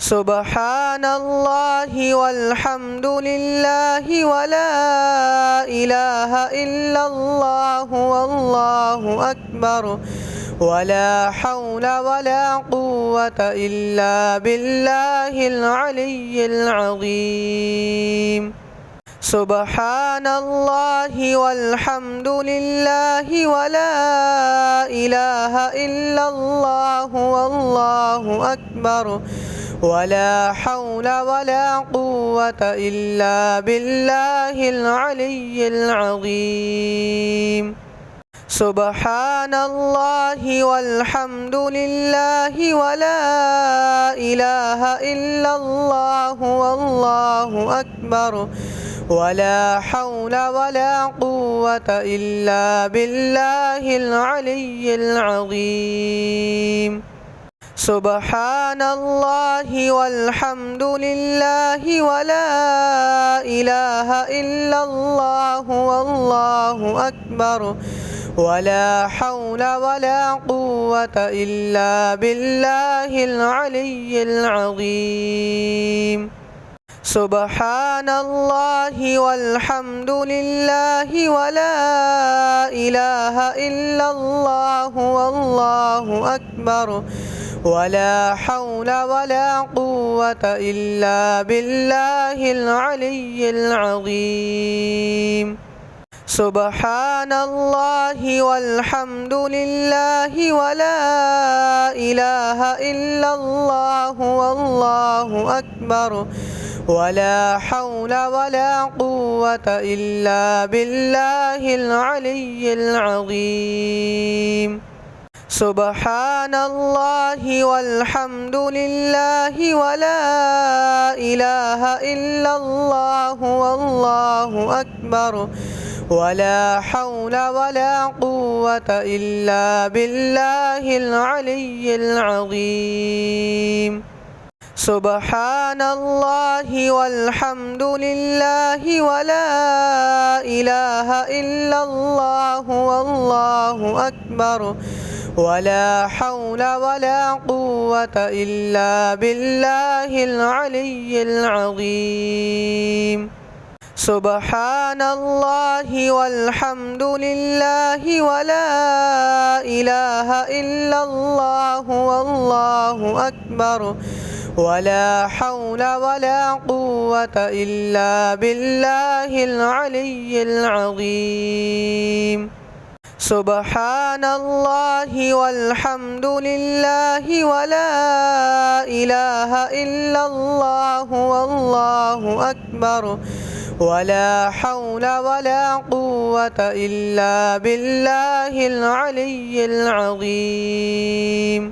سبحان الله والحمد لله ولا إله إلا الله والله أكبر ولا حول ولا قوة إلا بالله العلي العظيم سبحان الله والحمد لله ولا إله إلا الله والله أكبر ولا حول ولا قوة إلا بالله العلي العظيم سبحان الله والحمد لله ولا إله إلا الله والله أكبر ولا حول ولا قوة إلا بالله العلي العظيم سبحان الله والحمد لله ولا إله إلا الله والله أكبر ولا حول ولا قوة إلا بالله العلي العظيم سبحان الله والحمد لله ولا إله إلا الله والله أكبر ولا حول ولا قوة إلا بالله العلي العظيم سبحان الله والحمد لله ولا إله إلا الله والله أكبر ولا حول ولا قوة إلا بالله العلي العظيم سبحان الله والحمد لله ولا إله إلا الله والله أكبر ولا حول ولا قوة إلا بالله العلي العظيم سبحان الله والحمد لله ولا إله إلا الله والله أكبر ولا حول ولا قوة إلا بالله العلي العظيم سبحان الله والحمد لله ولا إله إلا الله والله أكبر ولا حول ولا قوة إلا بالله العلي العظيم سبحان الله والحمد لله ولا إله إلا الله والله أكبر ولا حول ولا قوة إلا بالله العلي العظيم